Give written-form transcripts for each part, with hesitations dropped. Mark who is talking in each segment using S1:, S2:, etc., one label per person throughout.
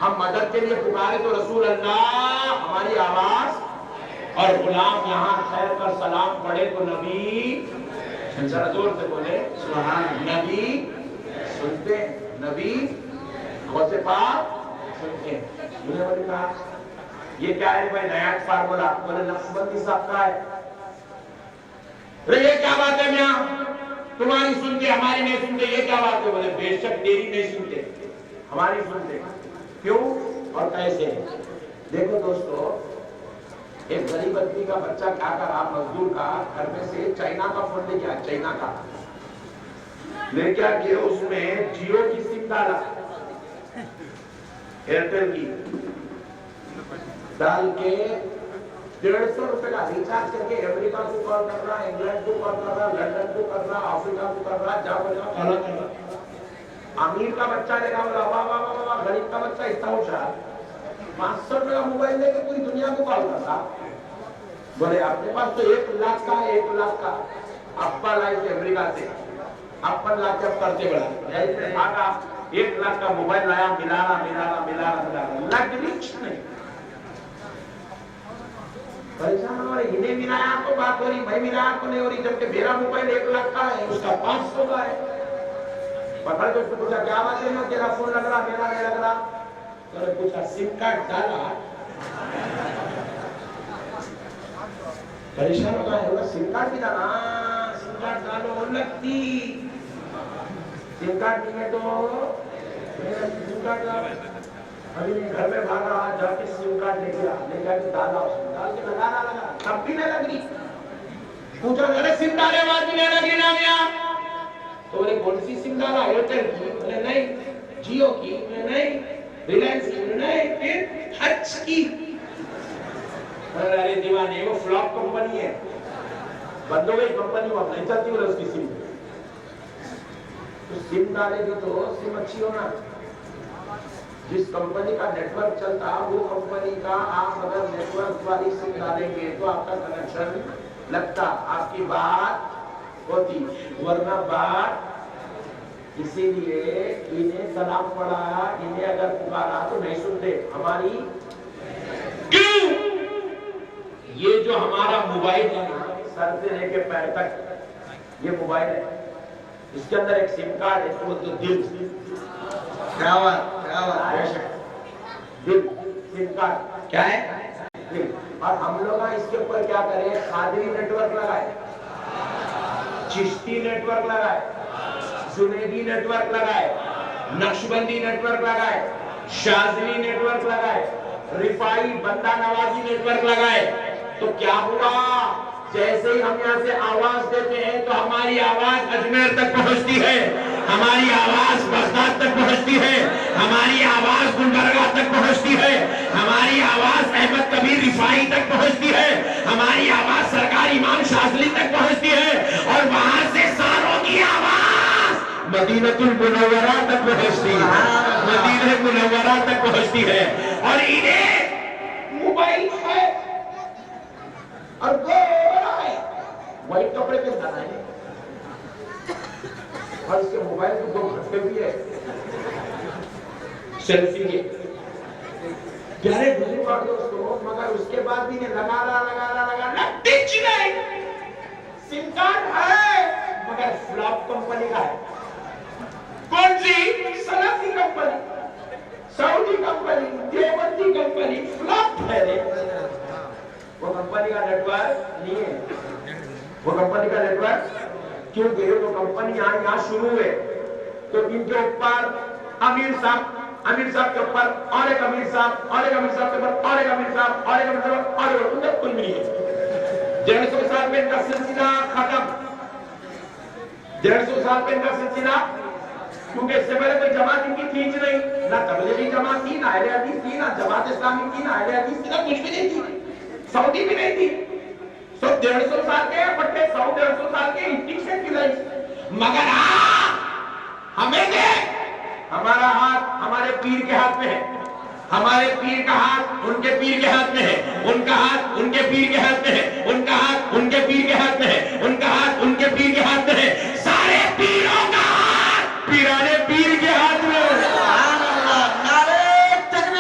S1: ہم مدد کے لیے پکارے تو رسول اللہ ہماری آواز، اور غلام یہاں خیر کر سلام پڑھے تو نبی ذرا زور سے بولے سبحان، نبی سنتے، نبی غوث پاک سنتے ہیں۔ انہوں نے کہا یہ کیا ہے بھائی نیا فارمولا؟ بولے نقشبندی صاحب کا ہے۔ یہ کیا بات ہے میاں، تمہاری سنتے ہماری نہیں سنتے، یہ کیا بات ہے؟ بولے بے شک تیری نہیں سنتے ہماری سنتے، کیوں اور کیسے؟ دیکھو دوستو، ایک غریب آدمی کا بچہ کیا کرا، مزدور کا گھر میں سے چائنا کا فون لے گیا، چائنا کا لے کیا کہ اس میں جیو کی سم ڈالا، ایئرٹیل کی ڈال کے 150 روپے کا ریچارج کر کے امریکہ کو کال کر رہا، انگلینڈ کو کال کر رہا، لندن کو کر رہا، افریقہ کو کر رہا، جا بجا کھانا کر رہا۔ امیر کا بچہ لے گا، بولا واہ واہ واہ واہ، غریب کا بچہ اتنا ہوشیار 500 روپے کا موبائل لے کے پوری دنیا کو کال کرتا۔ بولے اپنے پاس تو 1 لاکھ کا ہے، 1 لاکھ کا ابا لائے تھے امریکہ سے، اپن لا کے اب کرتے بڑا آگا 1 لاکھ کا موبائل لایا، ملانا لگ ریچ نہیں پریشان ہو رہے، انہیں ملایا تو بات ہو رہی، میں ملایا تو نہیں ہو رہی، جبکہ میرا موبائل 1 لاکھ کا ہے، اس کا 500 کا ہے۔ پکڑ کے اس کو پوچھا کیا بات ہے، تیرا فون لگ رہا میرا نہیں لگ رہا؟ تو نے پوچھا سم کارڈ ڈالا؟ پریشان ہو گیا، سم کارڈ بھی ڈالا؟ سم کارڈ ڈالو لگتی، سم کارڈ نہیں ہے تو سم کارڈ ڈالو۔ ابھی گھر میں بھاگا جا کے سم کارڈ لے گیا، لے جا کے ڈالا، ڈال کے لگا تب بھی نہیں لگ رہی۔ پوچھا ارے سم ڈالے بعد بھی نہیں لگ رہی نا میاں؟ تو بولے کون سی سم ڈالا؟ ایئرٹیل کی؟ بولے نہیں۔ جیو کی؟ بولے نہیں۔ ریلائنس کی؟ بولے نہیں۔ پھر ہچ کی؟ ارے دیوانے وہ فلاپ کمپنی ہے، بند ہو گئی کمپنی، وہ نہیں چلتی بولے اس کی سم۔ تو سم ڈالے گی تو سم اچھی ہونا، جس کمپنی کا نیٹ ورک چلتا وہ کمپنی کا آپ اگر نیٹ ورک والی سم ڈالیں گے تو آپ کا کنیکشن لگتا، آپ کی بات ہوتی، ورنہ بات۔ اسی لیے انہیں سلام پڑھا، انہیں اگر پکارا تو نہیں سنتے ہماری۔ کیوں؟ یہ جو ہمارا موبائل ہے سر سے لے کے پیر تک یہ موبائل ہے، اس کے اندر ایک سم کارڈ ہے، وہ تو دل کیا دل سم کارڈ کیا ہے دل۔ اور ہم لوگ اس کے اوپر کیا کریں، قادری نیٹ ورک لگائے، چشتی نیٹ ورک لگائے، جنیدی نیٹ ورک لگائے، نقشبندی نیٹ ورک لگائے، شاذلی نیٹ ورک لگائے، رفائی بندہ نوازی نیٹ ورک لگائے، تو کیا ہوا؟ جیسے ہی ہم یہاں سے آواز دیتے ہیں تو ہماری آواز اجمیر تک پہنچتی ہے، ہماری آواز بغداد تک پہنچتی ہے، ہماری آواز گلبرگہ تک پہنچتی ہے، ہماری آواز احمد کبیر رفائی تک پہنچتی ہے، ہماری آواز سرکار امام شاذلی تک پہنچتی ہے، اور وہاں سے ساروں کی آواز مدینہ المنورہ تک پہنچتی ہے، مدینہ منورہ تک پہنچتی ہے۔ اور انہیں موبائل ہے اور گورا ہے، وائٹ کپڑے پہنتا ہے، اور اس کے موبائل کو 2 گھنٹے بھی ہے سیلفی کے پیارے بھلی بات دوستوں، مگر اس کے بعد بھی لگا ٹچ نہیں، سم کارڈ ہے مگر فلاپ کمپنی کا ہے۔ کون سی؟ سلفی کمپنی، سعودی کمپنی، دیوبندی کمپنی، فلاپ ہے۔ وہ کمپنی کا نیٹ ورک نہیں ہے، وہ کمپنی کا نیٹ ورک، کیونکہ یہ تو کمپنی یہاں شروع ہوئے تو ان کے اوپر امیر صاحب کے اوپر اور ایک امیر صاحب، اور ایک امیر صاحب کے اوپر اور ایک امیر صاحب، اور ایک امیر صاحب، اور ایک امیر صاحب، کوئی نہیں ہے۔ 150 سال میں ان کا سلسلہ ختم، 150 سال میں ان کا سلسلہ، کیونکہ اس سے پہلے کوئی جماعت ان کی تھی نہیں، نہ تبلیغی جماعت تھی، نہ اہل حدیث تھی، نہ جماعت اسلامی تھی، نہ اہل حدیث تھی، نہ کچھ بھی نہیں تھی، سعودی بھی نہیں تھی۔ سب 150 سال کے بٹے، 100-150 سال کے انٹیکشن کی لائف، مگر ہمیں دیکھ، ہمارا ہاتھ ہمارے پیر کے ہاتھ میں ہے، ہمارے پیر کا ہاتھ ان کے پیر کے ہاتھ میں ہے، ان کا ہاتھ ان کے پیر کے ہاتھ میں ہے، ان کا ہاتھ ان کے پیر کے ہاتھ میں ہے، ان کا ہاتھ ان کے پیر کے ہاتھ میں ہے، سارے پیروں کا ہاتھ پیرانے پیر کے ہاتھ میں ہے۔ سبحان اللہ، نعرہ تکبیر!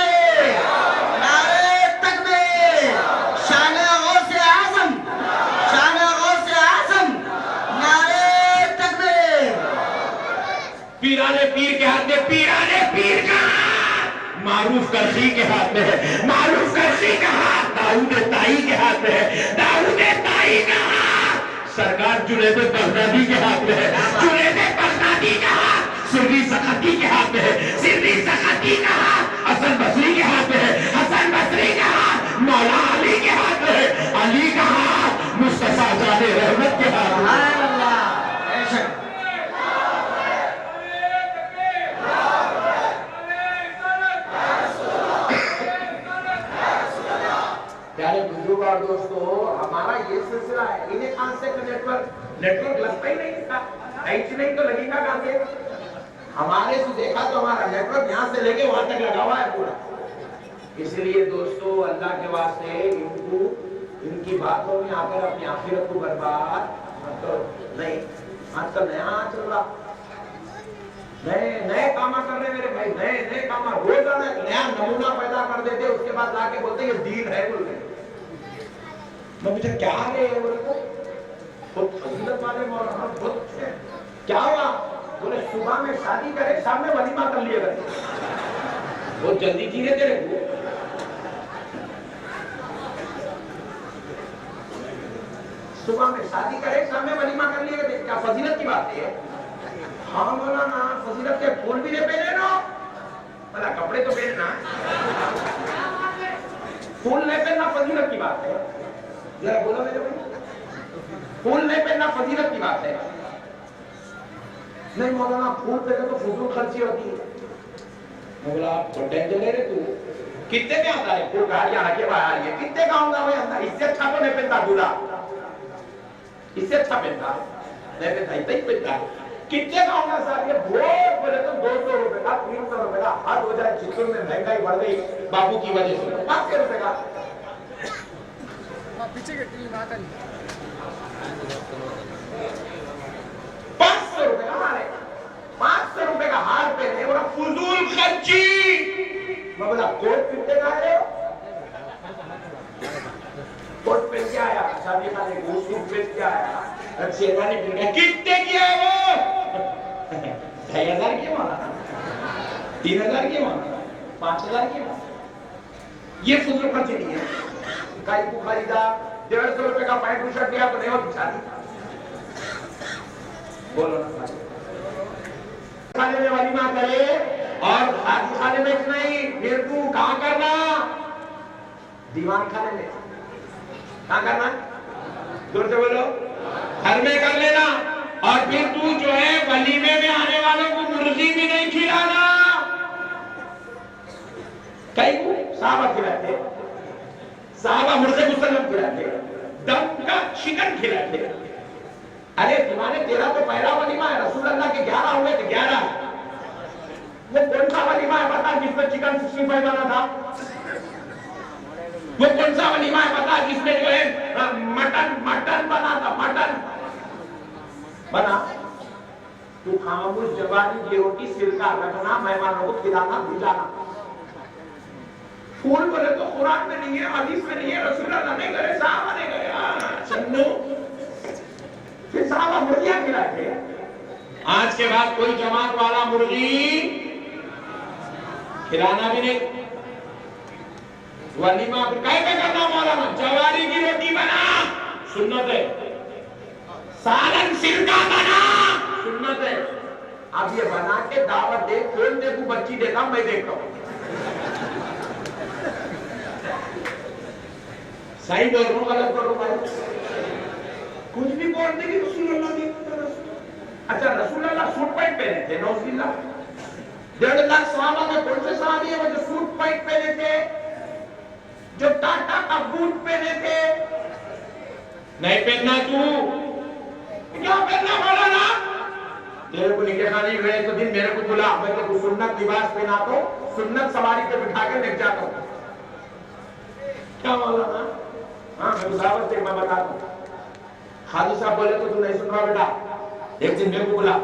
S1: معروف کرشی کے ہاتھ میں ہے. معروف کرشی کا ہاتھ داؤد تائی کے ہاتھ میں ہے. داؤد تائی کا ہاتھ سرکار جنید بغدادی کے ہاتھ میں ہے. جنید بغدادی کا ہاتھ سری سختی کے ہاتھ میں ہے. سری سختی کا ہاتھ حسن بصری کے ہاتھ میں ہے. حسن بصری کا ہاتھ مولا علی کے ہاتھ میں ہے. علی کا ہاتھ مصطفیٰ جان رحمت کے ہاتھ میں ہے. پیارے بزرگ اور دوستو، ہمارا یہ سلسلہ ہے. انہیں کہاں سے نیٹورک لگتا ہی نہیں تھا. ایچ نہیں تو لگے گا کہاں سے؟ ہمارے سے دیکھا تو ہمارا نیٹورک یہاں سے لے کے وہاں تک لگا ہوا ہے پورا. اس لیے دوستو اللہ کے واسطے ان کی باتوں میں آ کر اپنی آخرت کو برباد نہیں. آج کل نیا چل رہا، نئے کام کر رہے میرے بھائی. نئے کام روزانہ نیا نمونہ پیدا کر دیتے، اس کے بعد لا کے بولتے یہ دین ہے. بول رہے میں پوچھا کیا ہے بہت فضیلت والے مولانا بہت اچھے. کیا ہوا؟ بولے صبح میں شادی کرے شام میں ولیمہ کر لیے کرے. بہت جلدی جینے تیرے کو. صبح میں شادی کرے شام میں ولیمہ کر لیے کرے. کیا فضیلت کی بات ہے؟ ہاں مولانا فضیلت کے پھول بھی نہیں پہنے نا. بھلا کپڑے تو پہننا. پھول نہیں پہننا فضیلت کی بات ہے. ذرا بولو میرے بھائی، پھول نہیں پہننا فضیلت کی بات ہے. نہیں مولانا پھول پہنے تو فضول خرچی ہوتی ہے. میں بولا آپ ڈینجر لے رہے تو کتنے میں آتا ہے پھول گاڑیاں رکھے باہر یہ کتنے کا ہوگا بھائی اندر. اس سے اچھا تو نہیں پہنتا دولہا. اس سے اچھا پہنتا نہیں پہنتا اتنا ہی پہنتا. کتنے کا ہوگا صاحب؟ یہ بہت بولے تو 200 روپے کا 300 روپے کا. حد ہو جائے چتور میں مہنگائی بڑھ گئی بابو کی وجہ سے. 500 روپے کا. پیچھے کے ٹی بات ہے 500 روپے کا ہار ہے. 500 روپے کا ہار پہنے اور فضول خرچی. میں بولا کوٹ پہنتے کا ہے کوٹ پہن کے آیا شادی خانے کو سوٹ پہن کے آیا شیروانی پہن کے. کتنے کیا ہے وہ؟ 2000 کی مانا 3000 کی مانا 5000 کی مانا. یہ فضول خرچی نہیں ہے. کائی کو خریدا 150 روپے کا پینٹ ٹی شرٹ لیا تو نہیں ہوتی شادی. بولو نا کھانے میں ولیمہ کرے اور شادی خانے میں نہیں. پھر تو کہاں کرنا؟ دیوان خانے میں. کہاں کرنا؟ زور سے بولو. گھر میں کر لینا. اور پھر تو جو ہے ولیمے میں آنے والوں کو مرغی بھی نہیں کھلانا. کئی کو صحابہ کھلاتے صحابہ مرغے مسلم کھلاتے دم کا چکن کھلاتے. ارے دیوانے تیرا تو پہلا ولیمہ ہے. رسول اللہ کے 11 ہوئے تھے 11. وہ کون سا ولیمہ ہے بتا جس میں چکن 65 بنا تھا؟ وہ کون سا ولیمہ ہے بتا جس میں جو ہے مٹن بنا تھا؟ مٹن بنا. تو خاموش جواری کی روٹی سرکہ رکھنا مہمانوں کو کھلانا بھیجانا. پھول بولے تو قرآن میں نہیں ہے حدیث میں نہیں ہے. رسول اللہ نہیں کرے صحابہ نہیں کرے. سنو پھر صحابہ مرغیاں کھلاتے. آج کے بعد کوئی جماعت والا مرغی کھلانا بھی نہیں. ولیمہ کیسے کرنا مولانا؟ جواری کی روٹی بنا سنت ہے. سالن سرکہ بنا سنت ہے. اب یہ بنا کے دعوت دے. کون دیکھو بچی دیتا میں دیکھتا ہوں. صحیح بول رہا ہوں غلط بول رہا ہوں؟ کچھ بھی بول دے گی رسول اللہ کی. اچھا رسول اللہ سوٹ پینٹ پہنے تھے نوز باللہ. 1.5 لاکھ صحابہ میں کون سے صحابی ہیں وہ جو سوٹ پینٹ پہنے تھے جو ٹاٹا کا بوٹ پہنے تھے؟ نہیں پہننا. تو کیا پہننا مولانا؟ تیرے کو نکاح خانے گئے تو دن میرے کو بلا. میں تو سنت لباس پہنا تو سنت سواری پہ بٹھا کے لے جاتا ہوں. کیا مولانا؟ ہاں میں مزاور سے میں بتا دوں. خالد صاحب بولے تو نہیں سن رہا بیٹا. ایک دن میرے کو بلا.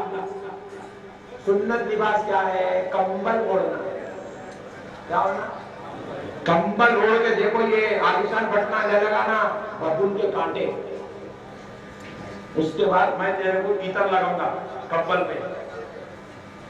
S1: سنت لباس کیا ہے؟ کمبل اوڑھنا. کیا اوڑھنا؟ کمبل اوڑھ کے دیکھو یہ عالیشان بٹنا لے لگانا بدن کے کانٹے. اس کے بعد میں تیرے کو عطر لگاؤں گا کمبل پہ.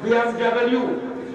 S1: BMW,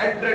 S1: 100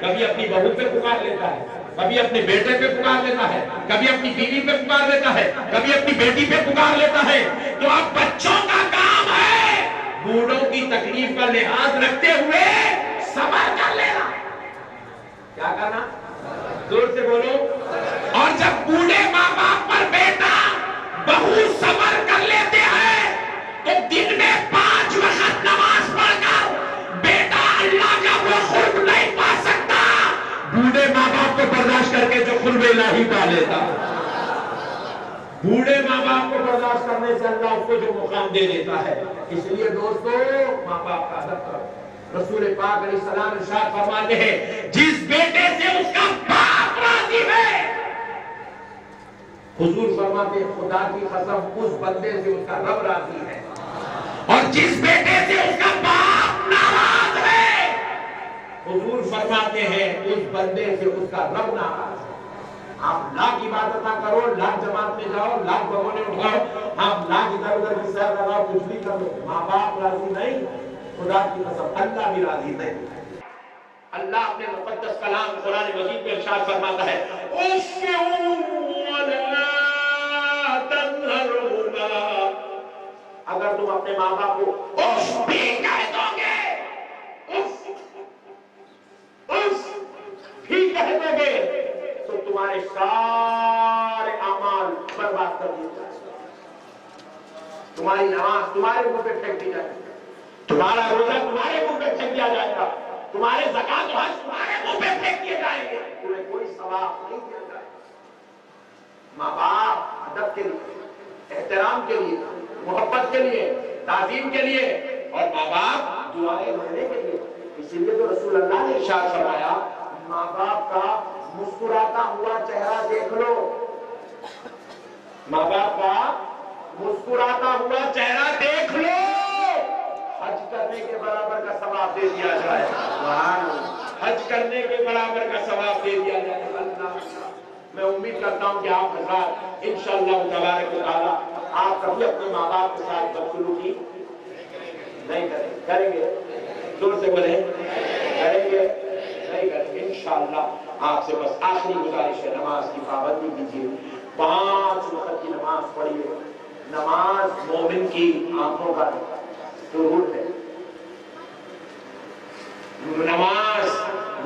S1: کبھی اپنی بہو پہ پکار لیتا ہے، کبھی اپنے بیٹے پہ پکار لیتا ہے، کبھی اپنی بیوی پہ پکار لیتا ہے، کبھی اپنی بیٹی پہ پکار لیتا ہے. تو اب بچوں کا کام ہے بوڑھوں کی تکلیف کا لحاظ رکھتے ہوئے صبر کر لینا. کیا کرنا؟ زور سے بولو. اور جب بوڑھے ماں باپ پر بیٹا بہو صبر کر لیتے ہیں تو دن میں 5 وقت نماز پڑھ کر بیٹا اللہ کا وہ قرب نہیں پا سکتا بوڑھے ماں باپ کو برداشت کر کے جو قرب الہی پا لیتا. بوڑھے ماں باپ کو برداشت کرنے سے اللہ اس کو جو مقام دے دیتا ہے. اس لیے دوستو ماں باپ کا ادب کرو. رسول پاک علیہ السلام ارشاد فرماتے ہیں جس بیٹے سے اس کا باپ راضی ہے، حضور فرماتے ہیں خدا کی قسم اس بندے سے اس کا رب راضی ہے. اور جس بیٹے سے اس کا باپ ناراض ہے، حضور فرماتے ہیں اس بندے سے اس کا رب ناراض ہے. آپ لاکھ عبادت کرو، لاکھ جماعت میں جاؤ، لاکھ بگونے اٹھاؤ، آپ لاکھ ادھر ادھر کی سیر لگاؤ، کچھ بھی کرو، ماں باپ راضی نہیں، خدا کی قسم اللہ بھی راضی نہیں. اللہ اپنے مقدس کلام قرآن مجید میں ارشاد فرماتا ہے اگر تم اپنے ماں باپ کو اف بھی کہہ دو گے، اف بھی کہہ دو گے تو تمہارے سارے اعمال برباد کر دیے جائیں گے. تمہاری نماز تمہارے منہ پہ پھینک دی جائے گی، تمہارا روزہ تمہارے منہ پہ پھینک دیا جائے گا، تمہارے زکات و حج تمہارے منہ پہ پھینک دیے جائیں گے، تمہیں کوئی ثواب نہیں دیا جائے گا. ماں باپ ادب کے لیے، احترام کے لیے، محبت کے لیے، تعظیم کے لیے، اور ماں باپ دعائیں مانگنے کے لیے. اسی لیے تو رسول اللہ نے ارشاد فرمایا ماں باپ کا مسکراتا ہوا چہرہ دیکھ لو، ماں باپ کا مسکراتا ہوا چہرہ دیکھ لو، حج کرنے کے برابر کا ثواب دے دیا جائے. حج کرنے کے برابر کا ثواب دے دیا جائے. اللہ میں امید کرتا ہوں کہ آپ حضرات انشاءاللہ تبارک و تعالی آپ کبھی اپنے ماں باپ کے ساتھ بدسلوکی نہیں کریں گے. زور سے بولیں کریں گے نہیں کریں گے انشاءاللہ. آپ سے بس آخری گزارش ہے نماز کی پابندی کیجیے. 5 وقت کی نماز پڑھیے. نماز مومن کی آنکھوں کا نور ہے. نماز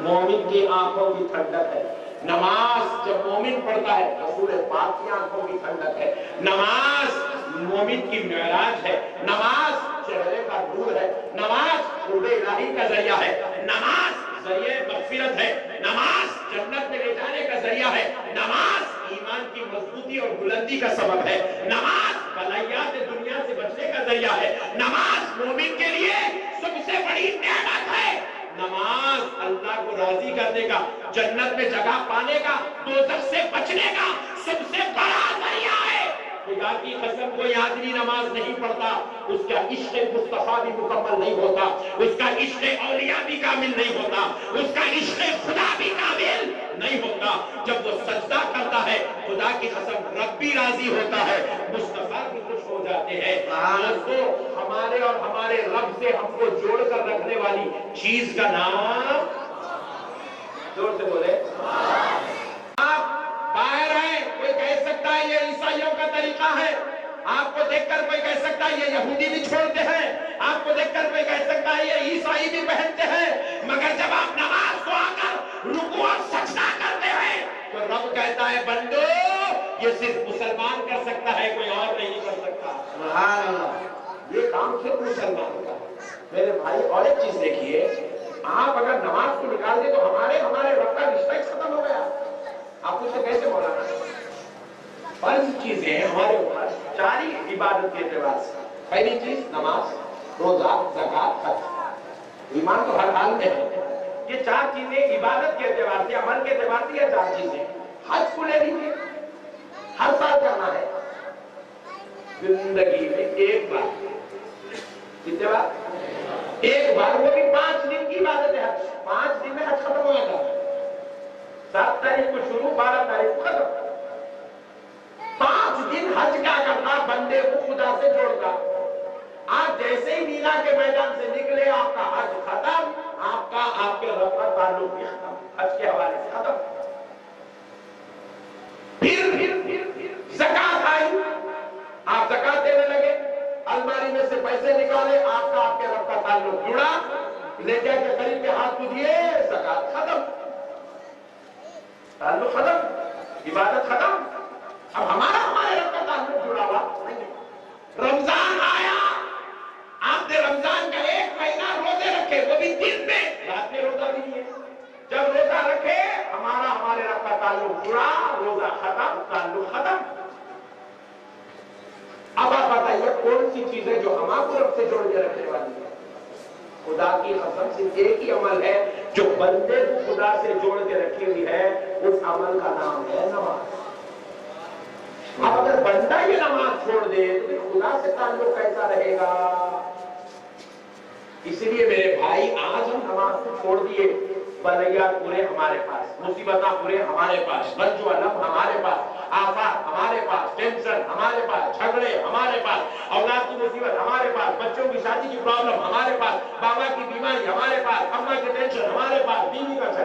S1: مومن کی آنکھوں کی ٹھنڈک ہے. نماز جب مومن پڑھتا ہے رسول پاک کی آنکھوں کی ٹھنڈک ہے. نماز مومن کی معراج ہے. نماز چہرے کا نور ہے. نماز قرب الہی کا ذریعہ ہے. نماز ذریعہ مغفرت ہے. نماز جنت میں لے جانے کا ذریعہ ہے. نماز ایمان کی مضبوطی اور بلندی کا سبب ہے. نماز بلائیات دنیا سے بچنے کا ذریعہ ہے. نماز مومن کے لیے سب سے بڑی نعمت ہے. نماز اللہ کو راضی کرنے کا، جنت میں جگہ پانے کا، دوزخ سے بچنے کا سب سے بڑا ذریعہ ہے. خدا کی قسم کوئی آدمی نماز نہیں پڑھتا اس کا عشق مصطفیٰ بھی مکمل نہیں ہوتا، اس کا عشق اولیاء بھی کامل نہیں ہوتا، اس کا عشق خدا بھی کامل نہیں ہوتا. جب وہ سجدہ کرتا ہے خدا کی قسم رب بھی راضی ہوتا ہے، مصطفیٰ بھی خوش ہو جاتے ہیں. دوستو ہمارے اور ہمارے رب سے ہم کو جوڑ کر رکھنے والی چیز کا نام، زور سے بولے، باہر ہے کوئی کہہ سکتا ہے یہ عیسائیوں کا طریقہ ہے، آپ کو دیکھ کر کوئی کہہ سکتا ہے یہ یہودی بھی چھوڑتے ہیں، آپ کو دیکھ کر کوئی کہہ سکتا ہے یہ عیسائی بھی پہنتے ہیں، مگر جب آپ نماز کو آ کر رکوع اور سجدہ کرتے ہیں تو رب کہتا ہے بندو یہ صرف مسلمان کر سکتا ہے، کوئی اور نہیں کر سکتا. سبحان اللہ. یہ کام صرف مسلمان کا. میرے بھائی اور ایک چیز دیکھیے، آپ اگر نماز کو نکال دیں تو ہمارے رب کا رشتہ ختم ہو گیا. آپ اسے کیسے مولانا؟ فرض چیزیں ہمارے اوپر 4 ہی عبادت کے اعتبار سے. پہلی چیز نماز، روزہ، زکات، حج. ایمان تو ہر حال میں ہے. یہ 4 چیزیں عبادت کے اعتبار سے، عمل کے اعتبار سے، یہ 4 چیزیں. حج کو لے لیجیے، ہر سال کرنا ہے زندگی میں ایک بار. کتنے بار؟ ایک بار. وہ بھی 5 دن کی عبادت ہے. حج 5 دن میں حج ختم ہو جاتا ہے. 7 تاریخ کو شروع، 12 تاریخ کو ختم. 5 دن حج کیا کرتا بندے کو خدا سے جوڑتا. آپ جیسے ہی مینا کے میدان سے نکلے آپ کا حج ختم، آپ کے رب کا تعلق بھی ختم. حج کے حوالے سے ختم. پھر زکات آئی, آپ زکات دینے لگے, الماری میں سے پیسے نکالے, آپ کا آپ کے رب کا تعلق جڑا, لے جا کے قریب کے ہاتھ کو دیے, زکات ختم, تعلق ختم, عبادت ختم. اب ہمارے رب کا تعلق جڑا ہوا نہیں ہے. رمضان آیا, آپ نے رمضان کا 1 مہینہ روزے رکھے, وہ بھی دن میں, رات میں روزہ بھی نہیں ہے. جب روزہ رکھے ہمارے رب کا تعلق جڑا, روزہ ختم, تعلق ختم. اب آپ بتائیے کون سی چیز ہے جو ہمارے رب سے جوڑ کے رکھنے والی ہے؟ خدا کی قسم صرف ایک ہی عمل ہے جو بندے کو خدا سے جوڑ کے رکھی ہوئی ہے, اس عمل کا نام ہے نماز. اب اگر بندہ یہ نماز چھوڑ دے تو پھر خدا سے تعلق کیسا رہے گا؟ اس لیے میرے بھائی آج ہم نماز کو چھوڑ دیے, بلیات پورے ہمارے پاس, مصیبتیں پورے ہمارے پاس, بد و علم ہمارے پاس, آفات ہمارے پاس, ٹینشن ہمارے پاس, جھگڑے ہمارے پاس, اولاد کی مصیبت ہمارے پاس, بچوں کی شادی کی پرابلم ہمارے پاس, بابا کی بیماری ہمارے پاس, اماں کی ٹینشن ہمارے پاس, بیوی کا جھگڑا